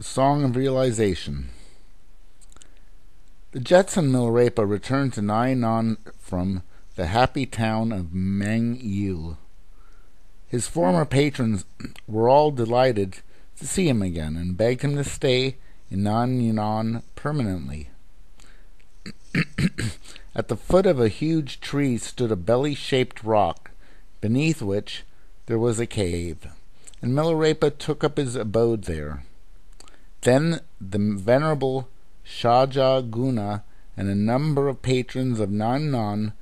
The Song of Realization. The Jetson Milarepa returned to Nainan from the happy town of Mangil. His former patrons were all delighted to see him again and begged him to stay in Nainan permanently. At the foot of a huge tree stood a belly-shaped rock, beneath which there was a cave, and Milarepa took up his abode there. Then the venerable Shajaguna and a number of patrons of Nainan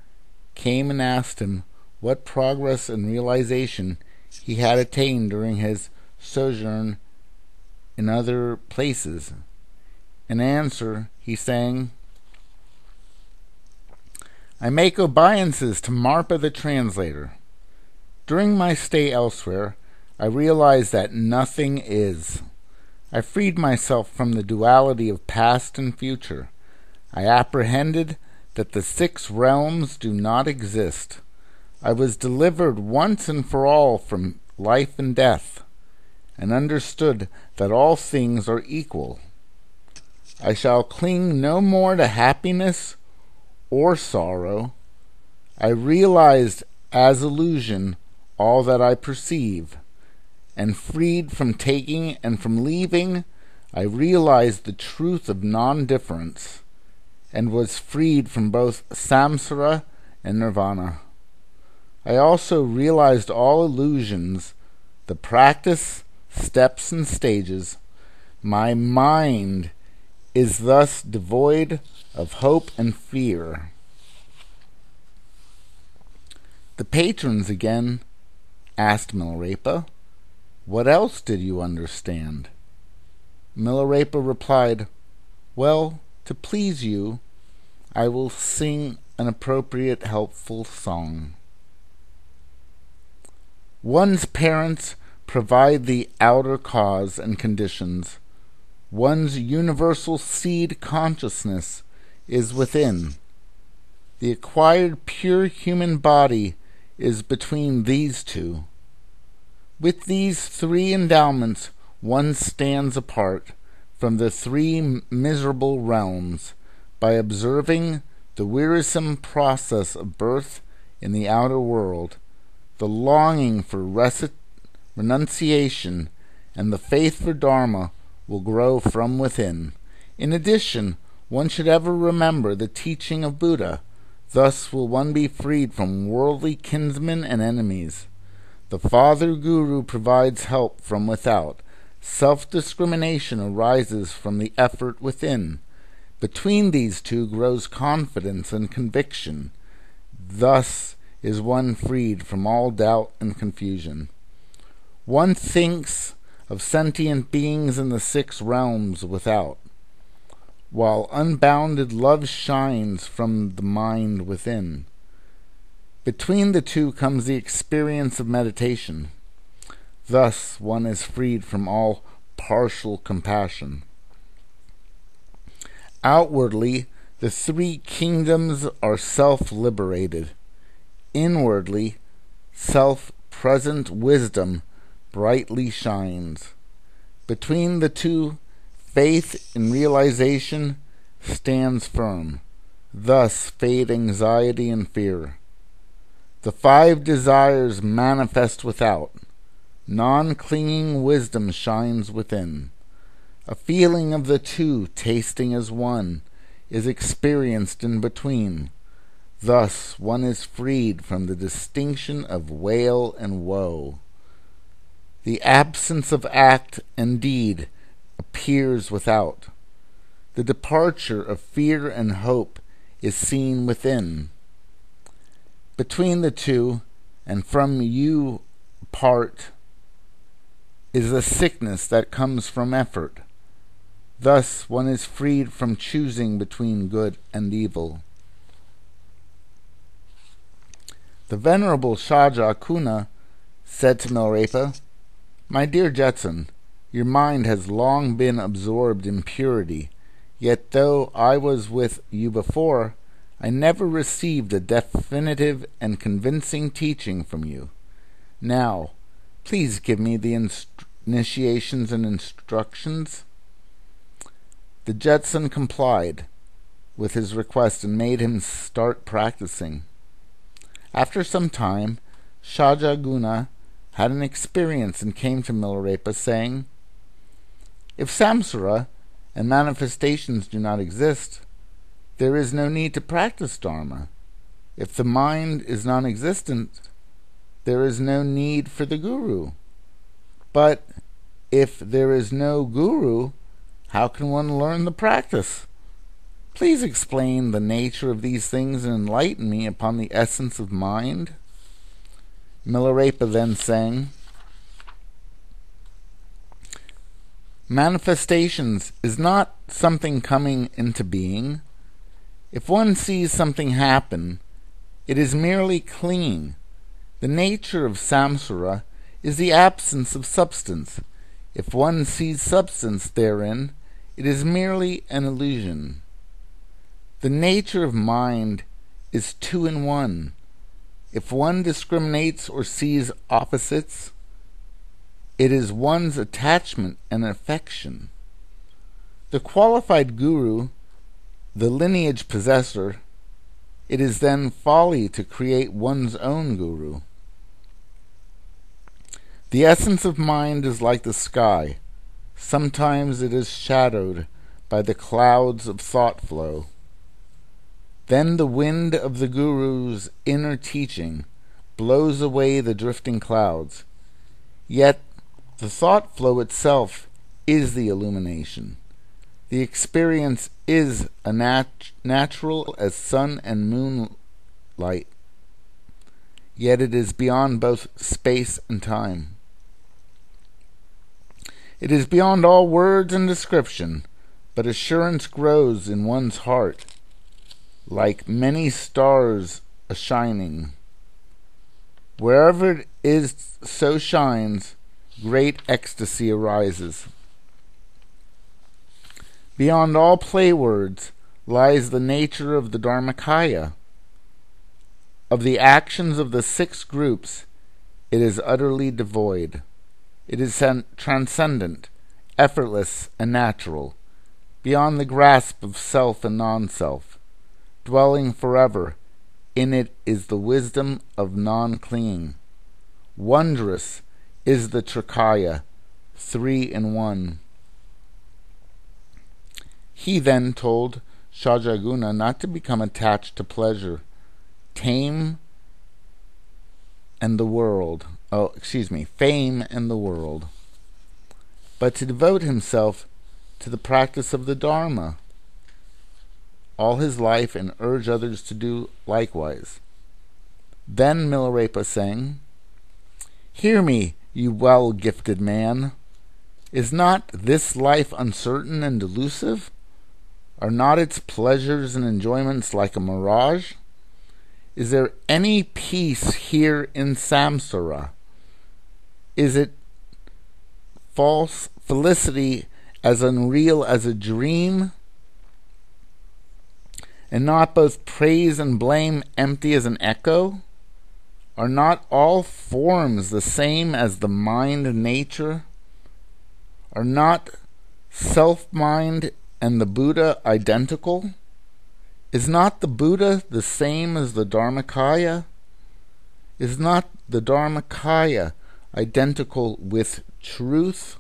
came and asked him what progress and realization he had attained during his sojourn in other places. In answer, he sang, "I make obeisances to Marpa the translator. During my stay elsewhere, I realized that nothing is. I freed myself from the duality of past and future. I apprehended that the 6 realms do not exist. I was delivered once and for all from life and death, and understood that all things are equal. I shall cling no more to happiness or sorrow. I realized as illusion all that I perceive, and freed from taking and from leaving, I realized the truth of non-difference, and was freed from both samsara and nirvana. I also realized all illusions, the practice, steps, and stages. My mind is thus devoid of hope and fear." The patrons again asked Milarepa, "What else did you understand?" Milarepa replied, "Well, to please you, I will sing an appropriate, helpful song. One's parents provide the outer cause and conditions. One's universal seed consciousness is within. The acquired pure human body is between these two. With these 3 endowments, one stands apart from the 3 miserable realms by observing the wearisome process of birth in the outer world, the longing for renunciation, and the faith for Dharma will grow from within. In addition, one should ever remember the teaching of Buddha. Thus will one be freed from worldly kinsmen and enemies. The Father Guru provides help from without. Self-discrimination arises from the effort within. Between these two grows confidence and conviction. Thus is one freed from all doubt and confusion. One thinks of sentient beings in the 6 realms without, while unbounded love shines from the mind within. Between the two comes the experience of meditation. Thus one is freed from all partial compassion. Outwardly, the 3 kingdoms are self-liberated. Inwardly, self-present wisdom brightly shines. Between the two, faith in realization stands firm. Thus fade anxiety and fear. The 5 desires manifest without. Non-clinging wisdom shines within. A feeling of the two tasting as one is experienced in between. Thus one is freed from the distinction of wail and woe. The absence of act and deed appears without. The departure of fear and hope is seen within. Between the two, and from you apart, is the sickness that comes from effort. Thus one is freed from choosing between good and evil. The Venerable Shajaguna said to Milarepa, "My dear Jetson, your mind has long been absorbed in purity, yet though I was with you before, I never received a definitive and convincing teaching from you. Now, please give me the initiations and instructions." The Jetson complied with his request and made him start practicing. After some time, Shajaguna had an experience and came to Milarepa saying, "If samsara and manifestations do not exist, there is no need to practice Dharma. If the mind is non-existent, there is no need for the guru. But if there is no guru, how can one learn the practice? Please explain the nature of these things and enlighten me upon the essence of mind." Milarepa then sang, "Manifestations is not something coming into being. If one sees something happen, it is merely clinging. The nature of samsara is the absence of substance. If one sees substance therein, it is merely an illusion. The nature of mind is two in one. If one discriminates or sees opposites, it is one's attachment and affection. The qualified guru, the lineage possessor, it is then folly to create one's own guru. The essence of mind is like the sky. Sometimes it is shadowed by the clouds of thought flow. Then the wind of the guru's inner teaching blows away the drifting clouds. Yet the thought flow itself is the illumination. The experience is a natural as sun and moonlight. Yet it is beyond both space and time. It is beyond all words and description, but assurance grows in one's heart, like many stars a-shining. Wherever it is so shines, great ecstasy arises. Beyond all play words lies the nature of the Dharmakaya. Of the actions of the 6 groups, it is utterly devoid. It is transcendent, effortless, and natural, beyond the grasp of self and non-self. Dwelling forever, in it is the wisdom of non-clinging. Wondrous is the Trikaya, 3 in 1. He then told Shajaguna not to become attached to pleasure, fame and the world, but to devote himself to the practice of the Dharma all his life and urge others to do likewise. Then Milarepa sang, "Hear me, you well-gifted man. Is not this life uncertain and delusive? Are not its pleasures and enjoyments like a mirage? Is there any peace here in samsara? Is it false felicity as unreal as a dream? And not both praise and blame empty as an echo? Are not all forms the same as the mind nature? Are not self-mind and the Buddha identical? Is not the Buddha the same as the Dharmakaya? Is not the Dharmakaya identical with truth?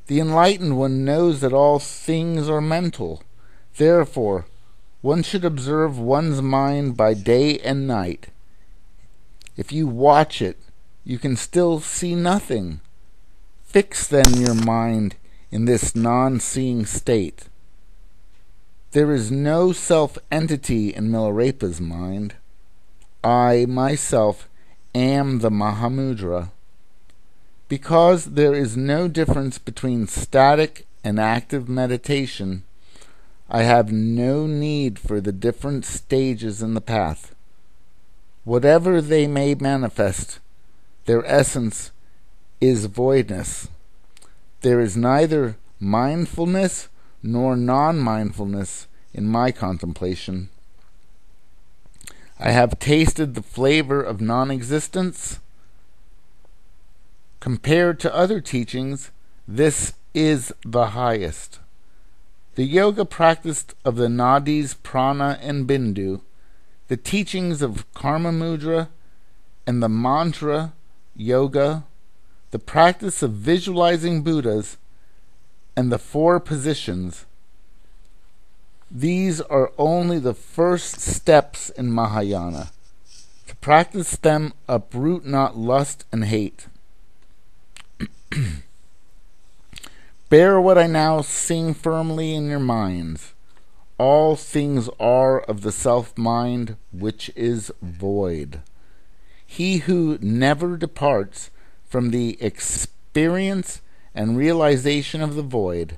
The enlightened one knows that all things are mental. Therefore, one should observe one's mind by day and night. If you watch it, you can still see nothing. Fix then your mind in this non-seeing state. There is no self-entity in Milarepa's mind. I, myself, am the Mahamudra. Because there is no difference between static and active meditation, I have no need for the different stages in the path. Whatever they may manifest, their essence is voidness. There is neither mindfulness nor non-mindfulness in my contemplation. I have tasted the flavor of non-existence. Compared to other teachings, this is the highest. The yoga practiced of the nadis, prana, and bindu, the teachings of Karma Mudra and the mantra yoga, the practice of visualizing Buddhas, and the 4 positions, these are only the first steps in Mahayana. To practice them, uproot not lust and hate. Bear what I now sing firmly in your minds. All things are of the self-mind, which is void. He who never departs from the experience and realization of the void,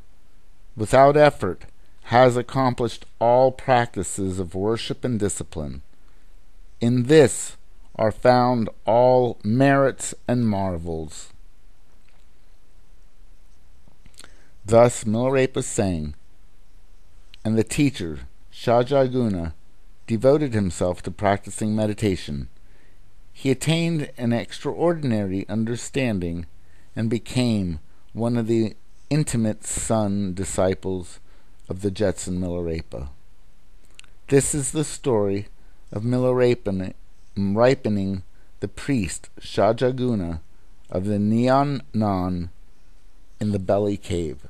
without effort, has accomplished all practices of worship and discipline. In this are found all merits and marvels. Thus Milarepa sang, and the teacher, Shajaguna, devoted himself to practicing meditation. He attained an extraordinary understanding and became one of the intimate son disciples of the Jetsun Milarepa. This is the story of Milarepa ripening the priest Shajaguna of the Nyan Nan in the belly cave.